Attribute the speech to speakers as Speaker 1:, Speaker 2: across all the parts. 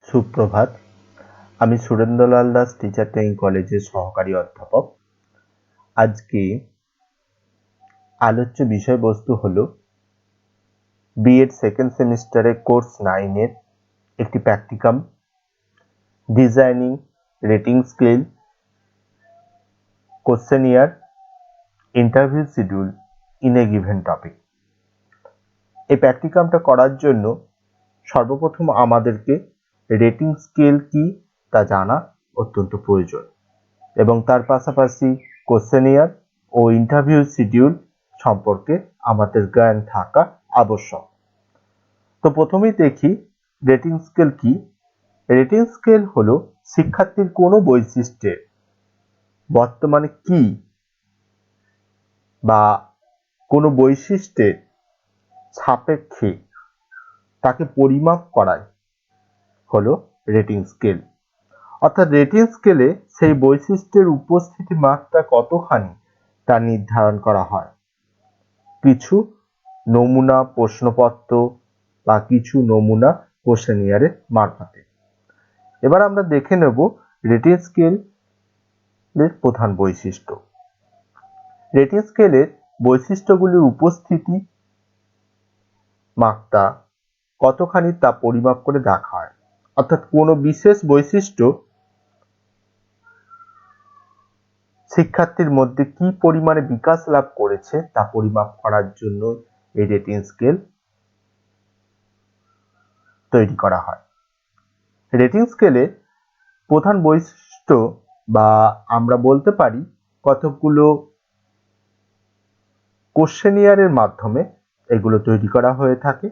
Speaker 1: সুপ্রভাত। আমি সুরেন্দ্রলাল Das teacher training কলেজের সহকারী অধ্যাপক। আজকে আলোচ্য বিষয়বস্তু হলো বিএড সেকেন্ড সেমিস্টারে কোর্স 9 এর একটি practicum, designing rating scale, questionnaire, interview schedule in a given topic. এই প্র্যাকটিকামটা করার জন্য সর্বপ্রথম আমাদেরকে রেটিং স্কেল কি তা জানা অত্যন্ত প্রয়োজন এবং তার পাশাপাশি কোশ্চেনিয়ার ও ইন্টারভিউ শিডিউল সম্পর্কে আমাদের জ্ঞান থাকা আবশ্যক। তো প্রথমেই দেখি রেটিং স্কেল কি। রেটিং স্কেল হলো শিক্ষার্থীর কোনো বৈশিষ্ট্যের বর্তমানে কি বা কোনো বৈশিষ্ট্যের সাপেক্ষে তাকে পরিমাপ করাই হলো রেটিং স্কেল। অর্থাৎ রেটিং স্কেলে সেই বৈশিষ্ট্যের উপস্থিতি মাত্রা কতখানি তা নির্ধারণ করা হয় কিছু নমুনা প্রশ্নপত্র বা কিছু নমুনা কোশ্চেনিয়ারের মারফতে। এবার আমরা দেখে নেব রেটিং স্কেলের প্রধান বৈশিষ্ট্য। রেটিং স্কেলের বৈশিষ্ট্যগুলির উপস্থিতি মাত্রা কতখানি তা পরিমাপ করে দেখা হয়। অর্থাৎ কোনো বিশেষ বৈশিষ্ট্য শিক্ষার্থীর মধ্যে কি পরিমাণে বিকাশ লাভ করেছে তা পরিমাপ করার জন্য এই রেটিং স্কেল তৈরি করা হয়। রেটিং স্কেলে প্রধান বৈশিষ্ট্য বা আমরা বলতে পারি কতগুলো কোশ্চেনিয়ারের মাধ্যমে এগুলো তৈরি করা হয়ে থাকে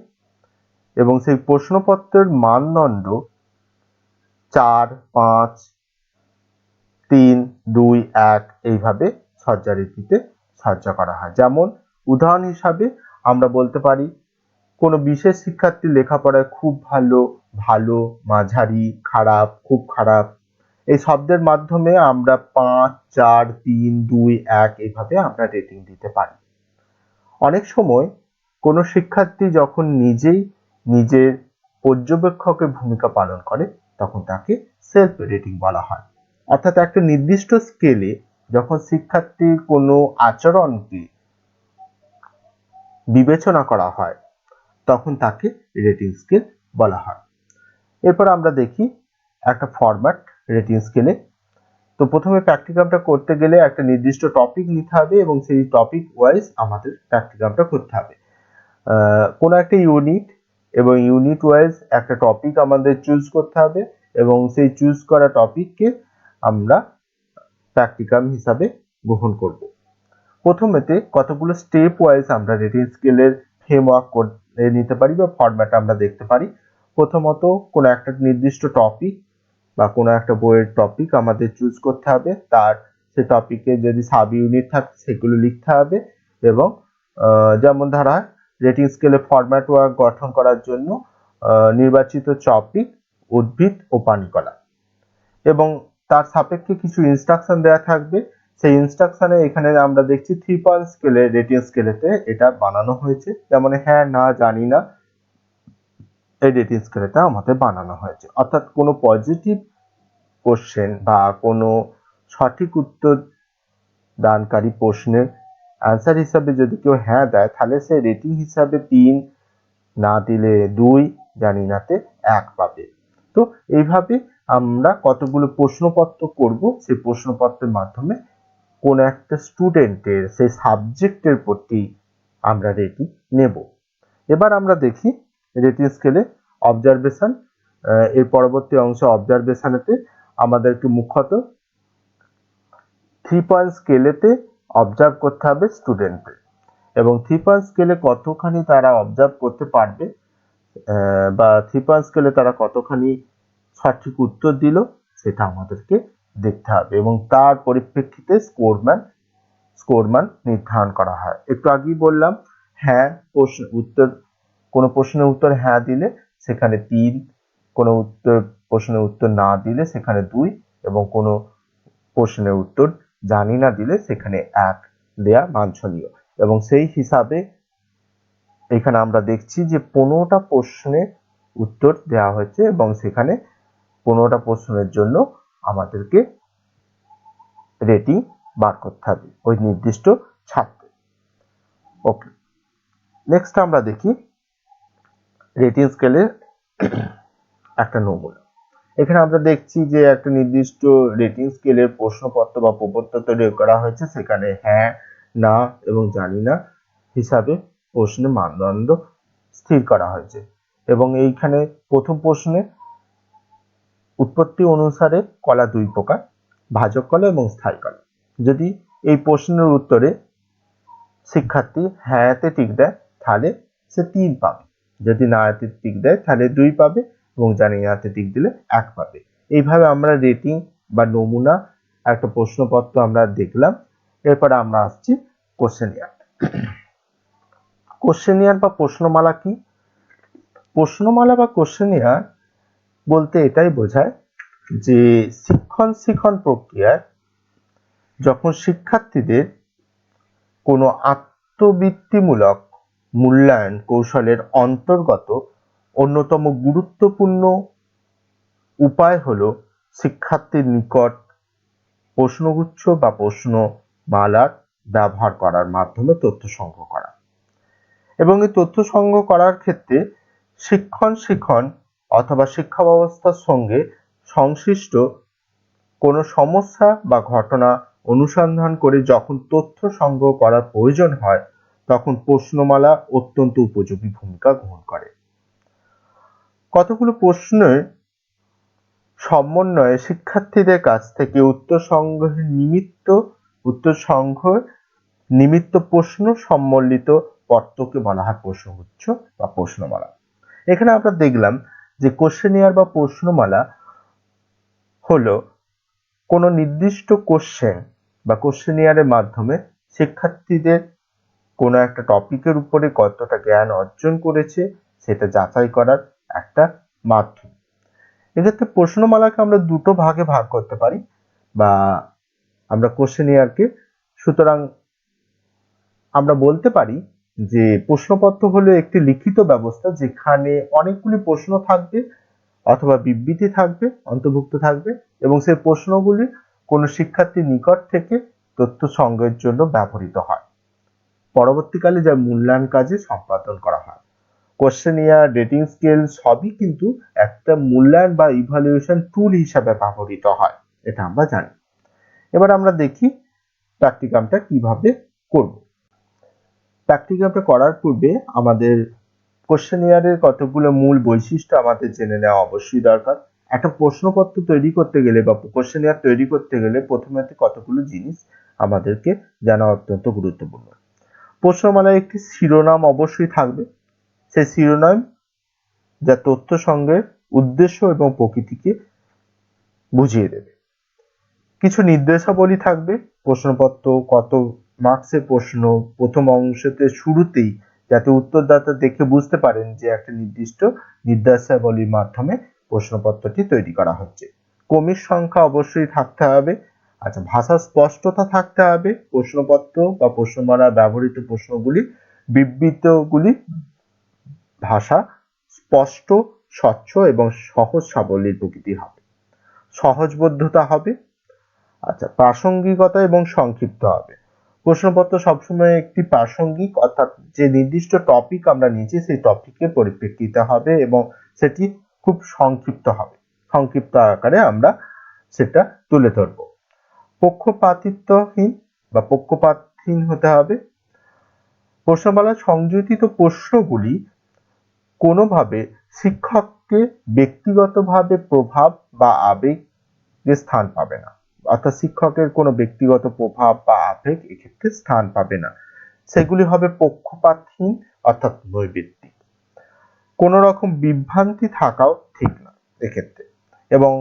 Speaker 1: এবং সেই প্রশ্নপত্রের মানদণ্ড 4, 5, 3, 2, 1 এইভাবে সজ্জারীতিতে সজ্জা করা হয়। যেমন উদাহরণ হিসাবে আমরা বলতে পারি কোনো বিশেষ শিক্ষার্থী লেখাপড়ায় খুব ভালো, ভালো, মাঝারি, খারাপ, খুব খারাপ এই শব্দের মাধ্যমে আমরা 5, 4, 3, 2, 1 এইভাবে আমরা রেটিং দিতে পারি। অনেক সময় কোনো শিক্ষার্থী যখন নিজেই নিজের পর্যবেক্ষকের ভূমিকা পালন করে তখন তাকে সেলফ রেটিং বলা হয়। অর্থাৎ একটা নির্দিষ্ট স্কেলে যখন শিক্ষার্থীর কোনো আচরণকে বিবেচনা করা হয় তখন তাকে রেটিং স্কেল বলা হয়। এরপর আমরা দেখি একটা ফরম্যাট রেটিং স্কেলে। তো প্রথমে প্র্যাকটিকামটা করতে গেলে একটা নির্দিষ্ট টপিক নিতে হবে এবং সেই টপিক ওয়াইজ আমাদের প্র্যাকটিকামটা করতে হবে। কোনো একটা ইউনিট এবং ইউনিট ওয়াইজ একটা টপিক আমাদের চুজ করতে হবে এবং সেই চুজ করা টপিককে আমরা প্র্যাকটিকাম হিসাবে গ্রহণ করব। প্রথমেতে কতগুলো স্টেপ ওয়াইজ আমরা রেটিং স্কেলের ফ্রেমওয়ার্ক করে নিতে পারি বা ফরম্যাট আমরা দেখতে পারি। প্রথমত কোনো একটা নির্দিষ্ট টপিক বা কোনো একটা বইয়ের টপিক আমাদের চুজ করতে হবে, তার সেই টপিকে যদি সাব ইউনিট থাকে সেগুলো লিখতে হবে এবং যেমন ধরা রেটিং স্কেলে ফরম্যাট ওয়ার্ক গঠন করার জন্য নির্বাচিত টপিক উদ্ভিদ ও পানিকলা এবং তার সাপেক্ষে কিছু ইনস্ট্রাকশন দেওয়া থাকবে। সেই ইনস্ট্রাকশনে এখানে আমরা দেখছি 3 পয়েন্ট স্কেলে রেটিং স্কেলেতে এটা বানানো হয়েছে, যেমন হ্যাঁ, না, জানি না এই রেটিং স্কেলেটা আমাদের বানানো হয়েছে। অর্থাৎ কোনো পজিটিভ কোশ্চেন বা কোনো সঠিক উত্তর দানকারী প্রশ্নের অ্যান্সার হিসাবে যদি কেউ হ্যাঁ দেয় তাহলে সে রেটিং হিসাবে 3, না দিলে 2, জানি নাতে 1 পাবে। তো এইভাবে আমরা কতগুলো প্রশ্নপত্র করব, সেই প্রশ্নপত্রের মাধ্যমে কোন একটা স্টুডেন্টের সেই সাবজেক্টের প্রতি আমরা রেটিং নেব। এবার আমরা দেখি রেটিং স্কেলে অবজারভেশন। এর পরবর্তী অংশ অবজারভেশনেতে আমাদেরকে মুখ্যত 3 পয়েন্ট স্কেলেতে অবজার্ভ করতে হবে স্টুডেন্টদের এবং 3 পয়েন্ট স্কেলে কতখানি তারা অবজার্ভ করতে পারবে বা 3 পয়েন্ট স্কেলে তারা কতখানি সঠিক উত্তর দিল সেটা আমাদেরকে দেখতে হবে এবং তার পরিপ্রেক্ষিতে স্কোরম্যান নির্ধারণ করা হয়। একটু আগেই বললাম হ্যাঁ কোনো প্রশ্নের উত্তর হ্যাঁ দিলে সেখানে 3, কোনো প্রশ্নের উত্তর না দিলে সেখানে 2 এবং কোনো প্রশ্নের উত্তর জানি না দিলে সেখানে 1 দেয়া বাঞ্ছনীয়। এবং সেই হিসাবে এখানে আমরা দেখছি যে 15টা প্রশ্নের উত্তর দেওয়া হয়েছে এবং সেখানে 15টা প্রশ্নের জন্য আমাদেরকে রেটিং বার করতে হবে ওই নির্দিষ্ট ছাত্র। ওকে, নেক্সট আমরা দেখি রেটিং স্কেলের একটা নমুনা। এখানে আমরা দেখছি যে একটা নির্দিষ্ট রেটিং স্কেলের প্রশ্নপত্র বা প্রবন্ধ তৈরি করা হয়েছে, সেখানে হ্যাঁ, না এবং জানি না হিসাবে প্রশ্নের মানদণ্ড স্থির করা হয়েছে। এবং এইখানে প্রথম প্রশ্নে উৎপত্তি অনুসারে কলা দুই প্রকার, ভাজক কলা এবং স্থায়ী কলা। যদি এই প্রশ্নের উত্তরে শিক্ষার্থী হ্যাঁতে টিক দেয় তাহলে সে 3 পাবে, যদি না হাতে টিক দেয় তাহলে 2 পাবে এবং জানি না হাতে টিক দিলে 1 পাবে। এইভাবে আমরা রেটিং বা নমুনা একটা প্রশ্নপত্র আমরা দেখলাম। এরপরে আমরা আসছি কোশ্চেনিয়ার। কোশ্চেনিয়ার বা প্রশ্নমালা কি? প্রশ্নমালা বা কোশ্চেনিয়ার বলতে এটাই বোঝায় যে শিক্ষণ প্রক্রিয়ায় যখন শিক্ষার্থীদের কোনো আত্মবৃত্তিমূলক মূল্যায়ন কৌশলের অন্তর্গত অন্যতম গুরুত্বপূর্ণ উপায় হলো শিক্ষার্থীর নিকট প্রশ্নগুচ্ছ বা প্রশ্নমালার ব্যবহার করার মাধ্যমে তথ্য সংগ্রহ করা। এবং এই তথ্য সংগ্রহ করার ক্ষেত্রে শিক্ষণ অথবা শিক্ষা ব্যবস্থার সঙ্গে সংশ্লিষ্ট কোনো সমস্যা বা ঘটনা অনুসন্ধান করে যখন তথ্য সংগ্রহ করার প্রয়োজন হয় তখন প্রশ্নমালা অত্যন্ত উপযোগী ভূমিকা গ্রহণ করে। কতগুলো প্রশ্নের সমন্বয়ে শিক্ষার্থীদের কাছ থেকে উত্তর সংগ্রহের নিমিত্ত প্রশ্ন সম্বলিত পত্রকে বলা হয় প্রশ্নগুচ্ছ বা প্রশ্নমালা। এখানে আমরা দেখলাম যে কোশ্চেনিয়ার বা প্রশ্নমালা হলো কোনো নির্দিষ্ট কোশ্চেন বা কোশ্চেনিয়ারের মাধ্যমে শিক্ষার্থীদের কোনো একটা টপিকের উপরে কতটা জ্ঞান অর্জন করেছে সেটা যাচাই করার একটা মাধ্যম। এক্ষেত্রে প্রশ্নমালাকে আমরা দুটো ভাগে ভাগ করতে পারি বা আমরা কোশ্চেনিয়ারকে, সুতরাং আমরা বলতে পারি যে প্রশ্নপত্র হলো একটি লিখিত ব্যবস্থা যেখানে অনেকগুলি প্রশ্ন থাকবে অথবা বিবৃতি থাকবে, অন্তর্ভুক্ত থাকবে এবং সেই প্রশ্নগুলি কোনো শিক্ষার্থীর নিকট থেকে তথ্য সংগ্রহের জন্য ব্যবহৃত হয়, পরবর্তীকালে যা মূল্যায়ন কাজে সম্পাদন করা হয়। কোশ্চেনিয়ার, রেটিং স্কেল সবই কিন্তু একটা মূল্যায়ন বা ইভালুয়েশন টুল হিসাবে ব্যবহৃত হয়, এটা আমরা জানি। এবার আমরা দেখি প্র্যাকটিকামটা কিভাবে করব। প্র্যাকটিকামটা করার পূর্বে আমাদের কোশ্চেনিয়ারের কতগুলো মূল বৈশিষ্ট্য আমাদের জেনে নেওয়া অবশ্যই দরকার। একটা প্রশ্নপত্র তৈরি করতে গেলে বা কোশ্চেনিয়ার তৈরি করতে গেলে প্রথমে কতগুলো জিনিস আমাদেরকে জানা অত্যন্ত গুরুত্বপূর্ণ। প্রশ্নমালায় একটি শিরোনাম অবশ্যই থাকবে, সেই শিরোনাম যা তথ্য সংগ্রহের উদ্দেশ্য এবং প্রকৃতিকে বুঝিয়ে দেবে। কিছু নির্দেশাবলী থাকবে, প্রশ্নপত্র কত মার্কসের প্রশ্ন, প্রথম অংশতে শুরুতেই যাতে উত্তরদাতা দেখে বুঝতে পারেন যে একটা নির্দিষ্ট নির্দেশাবলীর মাধ্যমে প্রশ্নপত্রটি তৈরি করা হচ্ছে। ক্রমিক সংখ্যা অবশ্যই থাকতে হবে। আচ্ছা, ভাষার স্পষ্টতা থাকতে হবে, প্রশ্নপত্র বা প্রশ্নমালা ব্যবহৃত প্রশ্নগুলি বিবৃতগুলি ভাষা স্পষ্ট, স্বচ্ছ এবং সহজ সাবলীল প্রকৃতির হবে। সহজবোধ্যতা হবে। আচ্ছা, প্রাসঙ্গিকতা এবং সংক্ষিপ্ত হবে। প্রশ্নপত্র সবসময় একটি প্রাসঙ্গিক অর্থাৎ যে নির্দিষ্ট টপিক আমরা নিয়েছি সেই টপিকের পরিপ্রেক্ষিতে হবে এবং সেটি খুব সংক্ষিপ্ত হবে, সংক্ষিপ্ত আকারে আমরা সেটা তুলে ধরব। পক্ষপাতহীন হতে হবে। প্রশ্নমালার সংযোজিত প্রশ্নগুলি কোনোভাবে শিক্ষককে ব্যক্তিগতভাবে প্রভাব বা আবেগে স্থান পাবে না, অর্থাৎ শিক্ষকের কোনো ব্যক্তিগত প্রভাব বা আবেগ এক্ষেত্রে স্থান পাবে না। সেগুলি হবে পক্ষপাতহীন অর্থাৎ নৈর্ব্যক্তিক। কোনো রকম বিভ্রান্তি থাকাও ঠিক না এক্ষেত্রে। এবং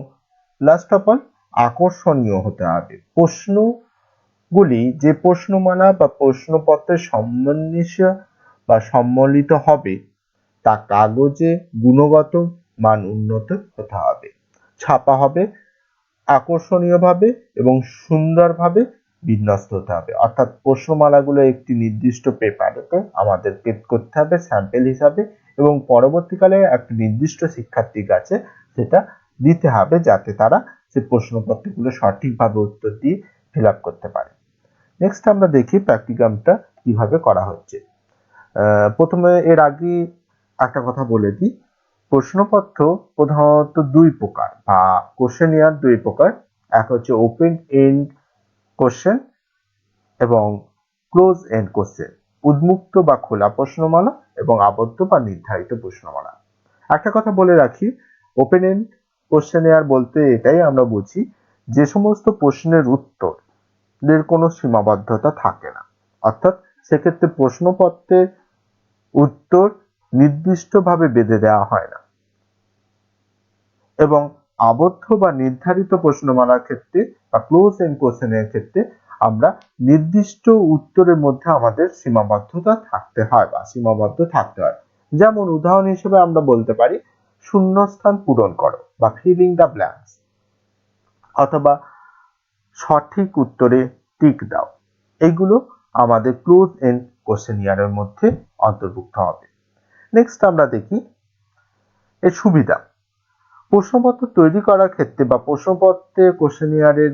Speaker 1: লাস্ট অফ অল আকর্ষণীয় হতে হবে। প্রশ্নগুলি যে প্রশ্নমালা বা প্রশ্নপত্রের সম্মিলিত হবে তা কাগজে গুণগত মান উন্নত হতে হবে, ছাপা হবে আকর্ষণীয়ভাবে এবং সুন্দরভাবে বিন্যস্ত হতে হবে। অর্থাৎ প্রশ্নমালাগুলো একটি নির্দিষ্ট পেপারেতে আমাদের পেড করতে হবে স্যাম্পল হিসাবে এবং পরবর্তীকালে একটা নির্দিষ্ট শিক্ষার্থীর কাছে সেটা দিতে হবে, যাতে তারা সেই প্রশ্নপত্রগুলো সঠিকভাবে উত্তর দিয়ে ফিল আপ করতে পারে। নেক্সট আমরা দেখি প্র্যাকটিকামটা কিভাবে করা হচ্ছে। প্রথমে এর আগে একটা কথা বলে দিই, প্রশ্নপত্র প্রধানত দুই প্রকার বা কোশ্চেনিয়ার দুই প্রকার। এক হচ্ছে ওপেন এন্ড কোশ্চেন এবং ক্লোজ এন্ড কোশ্চেন, উন্মুক্ত বা খোলা প্রশ্নমালা এবং আবদ্ধ বা নির্ধারিত প্রশ্নমালা। একটা কথা বলে রাখি, ওপেন এন্ড কোশ্চেনিয়ার বলতে এটাই আমরা বুঝি যে সমস্ত প্রশ্নের উত্তরের কোনো সীমাবদ্ধতা থাকে না, অর্থাৎ সেক্ষেত্রে প্রশ্নপত্রের উত্তর নির্দিষ্টভাবে বেঁধে দেওয়া হয় না। এবং আবদ্ধ বা নির্ধারিত প্রশ্নমালার ক্ষেত্রে বা ক্লোজ এন্ড কোশ্চেনের ক্ষেত্রে আমরা নির্দিষ্ট উত্তরের মধ্যে আমাদের সীমাবদ্ধতা থাকতে হয় বা সীমাবদ্ধ থাকতে হয়। যেমন উদাহরণ হিসেবে আমরা বলতে পারি শূন্যস্থান পূরণ করো বা ফিলিং দ্য ব্ল্যাঙ্কস, অথবা সঠিক উত্তরে টিক দাও। এগুলো আমাদের ক্লোজ এন্ড কোশ্চেনিয়ারের মধ্যে অন্তর্ভুক্ত হবে। নেক্সট আমরা দেখি এর সুবিধা। প্রশ্নপত্র তৈরি করার ক্ষেত্রে বা প্রশ্নপত্রে কোশ্চেনিয়ারের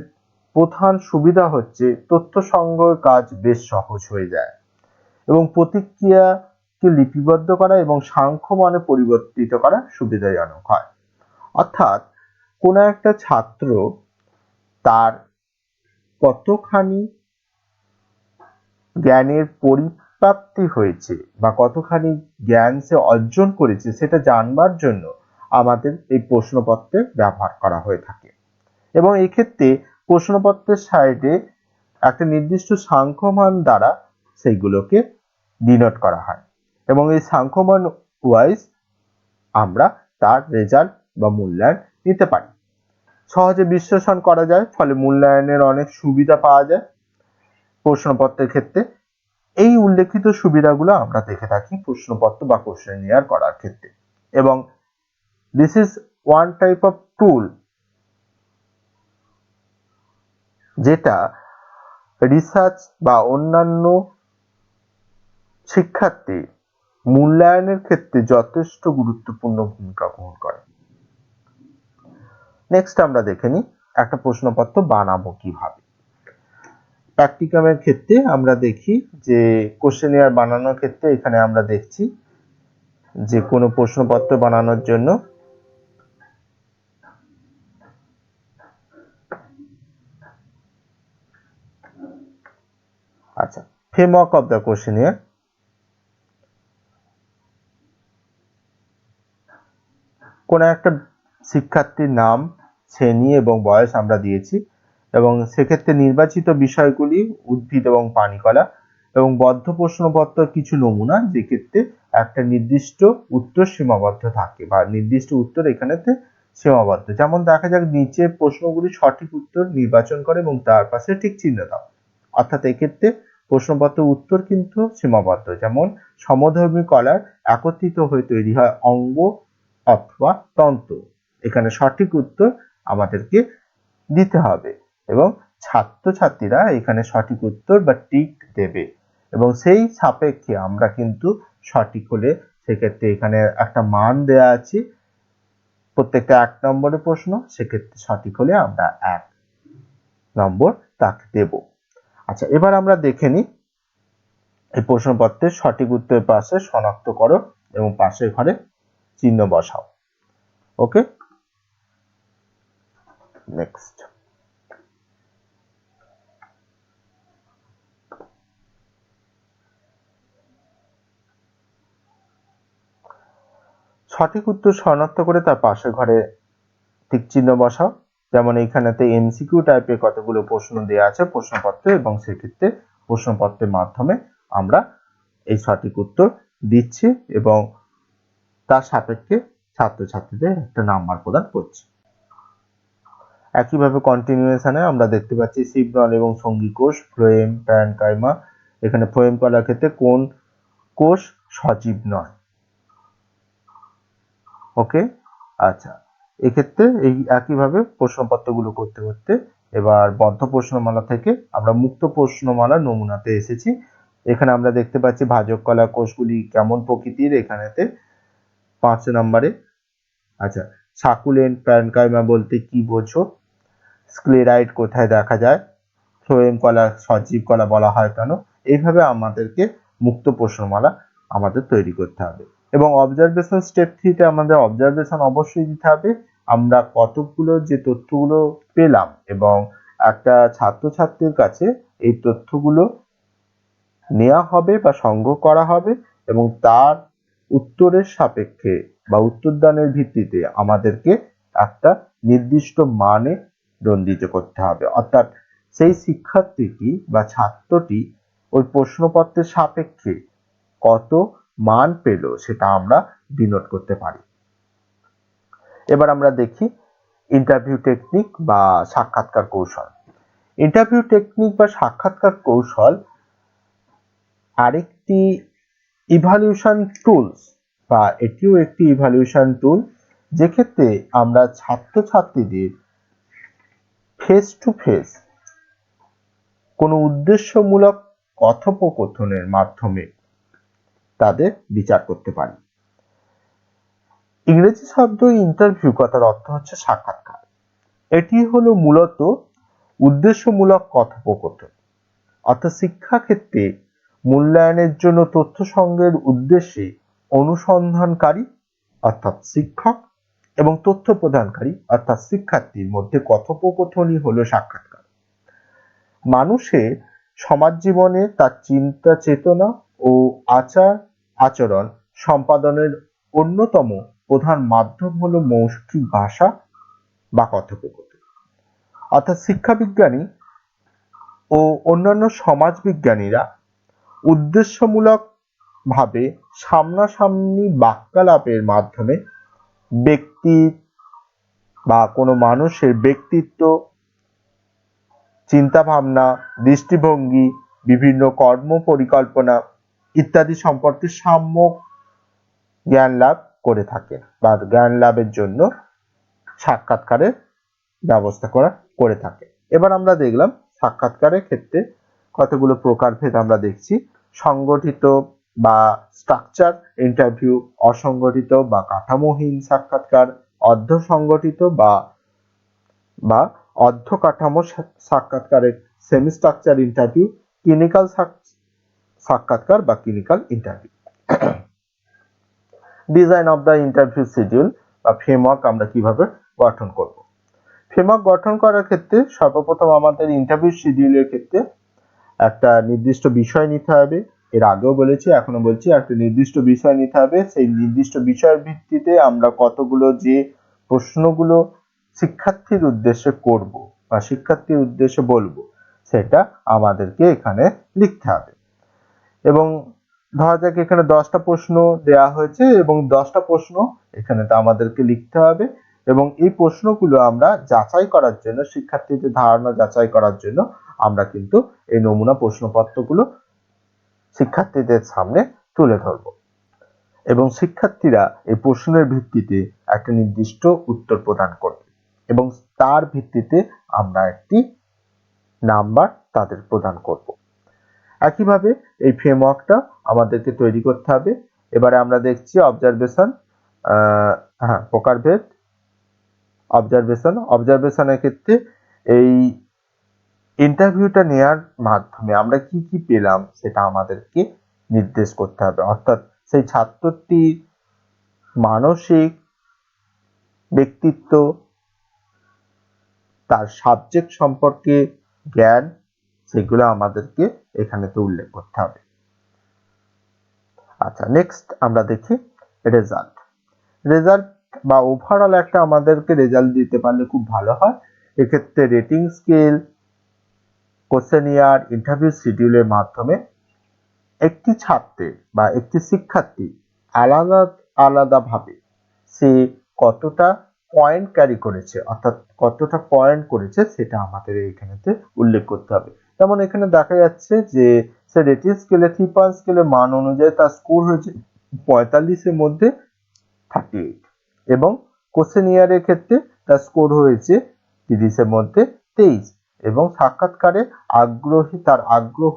Speaker 1: প্রধান সুবিধা হচ্ছে তথ্য সংগ্রহের কাজ বেশ সহজ হয়ে যায় এবং প্রতিক্রিয়াকে লিপিবদ্ধ করা এবং সাংখ্য মানে পরিবর্তিত করা সুবিধাজনক হয়। অর্থাৎ কোনো একটা ছাত্র তার কতখানি জ্ঞানের পরিপ্রাপ্তি হয়েছে বা কতখানি জ্ঞান সে অর্জন করেছে সেটা জানবার জন্য আমাদের এই প্রশ্নপত্রের ব্যবহার করা হয়ে থাকে। এবং এই ক্ষেত্রে প্রশ্নপত্রের সাইডে একটা নির্দিষ্ট সাংখ্যমান দ্বারা সেইগুলোকে ডিনোট করা হয় এবং এই সাংখ্যমান ওয়াইজ আমরা তার রেজাল্ট বা মূল্যায়ন নিতে পারি। সহজে বিশ্লেষণ করা যায়, ফলে মূল্যায়নের অনেক সুবিধা পাওয়া যায় প্রশ্নপত্রের ক্ষেত্রে। এই উল্লেখিত সুবিধাগুলো আমরা দেখে থাকি প্রশ্নপত্র বা কোশ্চেনিয়ার করার ক্ষেত্রে। এবং this is one type of tool যেটা রিসার্চ বা অন্যান্য শিক্ষার্থী মূল্যায়নের ক্ষেত্রে যথেষ্ট গুরুত্বপূর্ণ ভূমিকা গ্রহণ করে। নেক্সট আমরা দেখে নিই একটা প্রশ্নপত্র বানাবো কিভাবে। প্র্যাকটিকামের ক্ষেত্রে আমরা দেখি যে কোশ্চেনিয়ার বানানোর ক্ষেত্রে এখানে আমরা দেখছি যে কোনো প্রশ্নপত্র বানানোর জন্য আচ্ছা ফ্রেমওয়ার্ক অফ দ্য কোশ্চেনিয়ার। কোন একটা শিক্ষার্থীর নাম, শ্রেণী এবং বয়স আমরা দিয়েছি এবং সেক্ষেত্রে নির্বাচিত বিষয়গুলি উদ্ভিদ এবং পানিকলা এবং বদ্ধ প্রশ্নপত্র কিছু নমুনা, যেক্ষেত্রে একটা নির্দিষ্ট উত্তর সীমাবদ্ধ থাকে বা নির্দিষ্ট উত্তর এখানেতে সীমাবদ্ধ। যেমন দেখা যাক নিচে প্রশ্নগুলি সঠিক উত্তর নির্বাচন করে এবং তার পাশে ঠিক চিহ্ন দাও। অর্থাৎ এক্ষেত্রে প্রশ্নপত্র উত্তর কিন্তু সীমাবদ্ধ। যেমন সমধর্মী কলার একত্রিত হয়ে তৈরি হয় অঙ্গ অথবা তন্তু, এখানে সঠিক উত্তর আমাদেরকে দিতে হবে এবং ছাত্রছাত্রীরা এখানে সঠিক উত্তর বা টিক দেবে এবং সেই সাপেক্ষে আমরা কিন্তু সঠিক হলে সেক্ষেত্রে এখানে একটা মান দেয়া আছে, প্রত্যেকটা 1 নম্বরের প্রশ্ন, সেক্ষেত্রে সঠিক হলে আমরা 1 নম্বর তাকে দেব। আচ্ছা এবার আমরা দেখে নিই এই প্রশ্নপত্রের সঠিক উত্তরের পাশে শনাক্ত করো এবং পাশের ঘরে চিহ্ন বসাও। ওকে, নেক্সট। সঠিক উত্তর শনাক্ত করে তার পাশের ঘরে টিক চিহ্ন বসাও। যেমন এইখানেতে এমসিকিউ টাইপের কতগুলো প্রশ্ন দেওয়া আছে প্রশ্নপত্রে এবং সেক্ষেত্রে প্রশ্নপত্রের মাধ্যমে আমরা এই সঠিক উত্তর দিচ্ছি এবং তার সাপেক্ষে ছাত্রছাত্রীদের একটা নাম্বার প্রদান করছি। একইভাবে কন্টিনিউয়েশনে আমরা দেখতে পাচ্ছি সিগন্যাল এবং সঙ্গী কোষ, ফ্লোয়েম, প্যারেনকাইমা। এখানে ফ্লোয়েম করার ক্ষেত্রে কোন কোষ সজীব নয়। ওকে, আচ্ছা এক্ষেত্রে এই একইভাবে প্রশ্নপত্রগুলো করতে করতে এবার বদ্ধ প্রশ্নমালা থেকে আমরা মুক্ত প্রশ্নমালা নমুনাতে এসেছি। এখানে আমরা দেখতে পাচ্ছি ভাজক কলা কোষগুলি কেমন প্রকৃতির, এখানেতে 5 নম্বরে। আচ্ছা সাকুলেন্ট প্যারেনকাইমা বলতে কি বোঝো, স্ক্লেরাইড কোথায় দেখা যায়, ফ্লোয়েম কলা সজীব কলা বলা হয় কেন, এইভাবে আমাদেরকে মুক্ত প্রশ্নমালা আমাদের তৈরি করতে হবে। এবং অবজারভেশন স্টেপ 3-তে আমাদের অবজারভেশন অবশ্যই দিতে হবে। আমরা কতগুলো যে তথ্যগুলো পেলাম এবং একটা ছাত্রছাত্রীর কাছে এই তথ্যগুলো নেওয়া হবে বা সংগ্রহ করা হবে এবং তার উত্তরের সাপেক্ষে বা উত্তরদানের ভিত্তিতে আমাদেরকে একটা নির্দিষ্ট মানে দণ্ডিত করতে হবে। অর্থাৎ সেই শিক্ষার্থীটি বা ছাত্রটি ওই প্রশ্নপত্রের সাপেক্ষে কত মান পেল সেটা আমরা ডিনোট করতে পারি। এবার আমরা দেখি ইন্টারভিউ টেকনিক বা সাক্ষাৎকার কৌশল। ইন্টারভিউ টেকনিক বা সাক্ষাৎকার কৌশল আরেকটি ইভালুয়েশন টুলস বা এটিও একটি ইভালুয়েশন টুল, যেক্ষেত্রে আমরা ছাত্রছাত্রীদের ফেস টু ফেস কোনো উদ্দেশ্যমূলক কথোপকথনের মাধ্যমে তাদের বিচার করতে পারি। ইংরেজি শব্দ ইন্টারভিউ কথার অর্থ হচ্ছে সাক্ষাৎকার। এটি হলো মূলত উদ্দেশ্যমূলক কথোপকথন, অর্থাৎ শিক্ষাক্ষেত্রে মূল্যায়নের জন্য তথ্য সংগ্রহের উদ্দেশ্যে অনুসন্ধানকারী অর্থাৎ শিক্ষক এবং তথ্য প্রদানকারী অর্থাৎ শিক্ষার্থীর মধ্যে কথোপকথনই হলো সাক্ষাৎকার। মানুষের সমাজ জীবনে তার চিন্তা চেতনা ও আচার আচরণ সম্পাদনের অন্যতম প্রধান মাধ্যম হলো মৌখিক ভাষা বা কথোপকথন। অর্থাৎ শিক্ষাবিজ্ঞানী ও অন্যান্য সমাজবিজ্ঞানীরা উদ্দেশ্যমূলক ভাবে সামনাসামনি বাক্যালাপের মাধ্যমে ব্যক্তি বা কোনো মানুষের ব্যক্তিত্ব, চিন্তাভাবনা, দৃষ্টিভঙ্গি, বিভিন্ন কর্ম পরিকল্পনা ইত্যাদি সম্পর্কে সম্যক জ্ঞান লাভ করে থাকে বা জ্ঞান লাভের জন্য সাক্ষাৎকারের ব্যবস্থা করে থাকে। এবার আমরা দেখলাম সাক্ষাৎকারের ক্ষেত্রে কতগুলো প্রকারভেদ আমরা দেখছি। সংগঠিত বা স্ট্রাকচার ইন্টারভিউ, অসংগঠিত বা কাঠামোহীন সাক্ষাৎকার, অর্ধ সংগঠিত বা অর্ধ কাঠামো সাক্ষাৎকারের সেমি স্ট্রাকচার ইন্টারভিউ, ক্লিনিক্যাল সাক্ষাৎকার বা clinical interview. Design of the interview schedule বা ফ্রেমওয়ার্ক আমরা কিভাবে গঠন করব। ফ্রেমওয়ার্ক গঠন করার ক্ষেত্রে সর্বপ্রথম আমাদের ইন্টারভিউ শিডিউলের ক্ষেত্রে একটা নির্দিষ্ট বিষয় নিতে হবে। এর আগেও বলেছি, এখনো বলছি, একটা নির্দিষ্ট বিষয় নিতে হবে। সেই নির্দিষ্ট বিষয়ের ভিত্তিতে আমরা কতগুলো যে প্রশ্নগুলো শিক্ষার্থীর উদ্দেশ্যে করব বা শিক্ষার্থীর উদ্দেশ্যে বলবো সেটা আমাদেরকে এখানে লিখতে হবে। এবং ধরা যাক এখানে 10টা প্রশ্ন দেওয়া হয়েছে এবং 10টা প্রশ্ন এখানে তো আমাদেরকে লিখতে হবে এবং এই প্রশ্নগুলো আমরা যাচাই করার জন্য, শিক্ষার্থীদের ধারণা যাচাই করার জন্য আমরা কিন্তু এই নমুনা প্রশ্নপত্রগুলো শিক্ষার্থীদের সামনে তুলে ধরব এবং শিক্ষার্থীরা এই প্রশ্নের ভিত্তিতে একটা নির্দিষ্ট উত্তর প্রদান করবে এবং তার ভিত্তিতে আমরা একটি নাম্বার তাদের প্রদান করব। একইভাবে এই ফ্রেমওয়ার্কটা আমাদেরকে তৈরি করতে হবে। এবারে আমরা দেখছি অবজারভেশন, প্রকারভেদ। অবজারভেশনের ক্ষেত্রে এই ইন্টারভিউটা নেওয়ার মাধ্যমে আমরা কি কি পেলাম সেটা আমাদেরকে নির্দেশ করতে হবে। অর্থাৎ সেই ছাত্রটির মানসিক ব্যক্তিত্ব, তার সাবজেক্ট সম্পর্কে জ্ঞান, সেগুলো আমাদেরকে এখানে তো উল্লেখ করতে হবে। আচ্ছা, নেক্সট আমরা দেখি রেজাল্ট বা ওভারঅল একটা আমাদেরকে রেজাল্ট দিতে পারলে খুব ভালো হয়। এক্ষেত্রে রেটিং স্কেল, কোশ্চেনিয়ার, ইন্টারভিউ শিডিউলের মাধ্যমে একটি ছাত্রের বা একটি শিক্ষার্থী আলাদাভাবে সে কতটা পয়েন্ট ক্যারি করেছে অর্থাৎ কতটা পয়েন্ট করেছে সেটা আমাদের এইখানেতে উল্লেখ করতে হবে। যেমন এখানে দেখা যাচ্ছে যে সে রেটিং স্কেলে 3 স্কেলের মান অনুযায়ী তার স্কোর হয়েছে 45-এর মধ্যে 38 এবং কোশ্চেনিয়ারের ক্ষেত্রে তার স্কোর হয়েছে 30-এর মধ্যে 23 এবং সাক্ষাৎকারে তার আগ্রহ,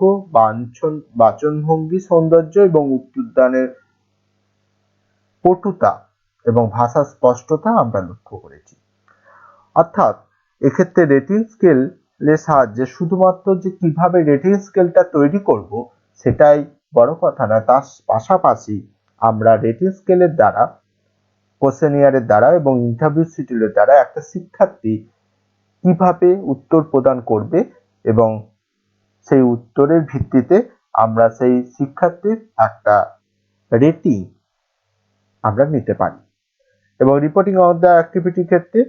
Speaker 1: বাচনভঙ্গি, সৌন্দর্য এবং উত্তরদানের পটুতা এবং ভাষার স্পষ্টতা আমরা লক্ষ্য করেছি। অর্থাৎ এক্ষেত্রে রেটিং স্কেলের সাহায্যে শুধুমাত্র যে কিভাবে রেটিং স্কেলটা তৈরি করব সেটাই বড় কথা না, তার পাশাপাশি আমরা রেটিং স্কেলের দ্বারা, কোশ্চেনিয়ারের দ্বারা এবং ইন্টারভিউ শিডিউলের দ্বারা একটা শিক্ষার্থী কিভাবে উত্তর প্রদান করবে এবং সেই উত্তরের ভিত্তিতে আমরা সেই শিক্ষার্থীর একটা রেটিং আমরা নিতে পারি। এবং রিপোর্টিং অফ দ্য অ্যাক্টিভিটির ক্ষেত্রে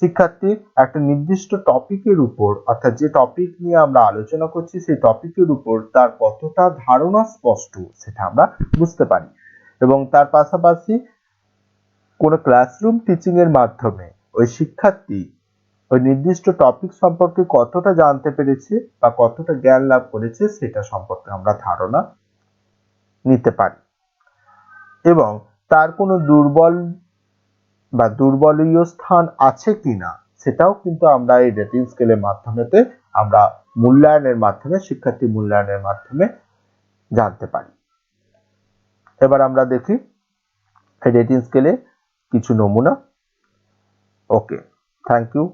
Speaker 1: শিক্ষার্থীর একটা নির্দিষ্ট টপিকের উপর, অর্থাৎ যে টপিক নিয়ে আমরা আলোচনা করছি সেই টপিকের উপর তার কতটা ধারণা স্পষ্ট সেটা আমরা বুঝতে পারি। এবং তার পাশাপাশি কোনো ক্লাসরুম টিচিং এর মাধ্যমে ওই শিক্ষার্থী ওই নির্দিষ্ট টপিক সম্পর্কে কতটা জানতে পেরেছে বা কতটা জ্ঞান লাভ করেছে সেটা সম্পর্কে আমরা ধারণা নিতে পারি। এবং তার কোনো দুর্বল বা দুর্বলীয় স্থান আছে কিনা সেটাও কিন্তু আমরা এই রেটিং স্কেলের মাধ্যমেতে আমরা মূল্যায়নের মাধ্যমে, শিক্ষার্থী মূল্যায়নের মাধ্যমে জানতে পারি। এবার আমরা দেখি রেটিং স্কেলে কিছু নমুনা। ওকে, থ্যাংক ইউ।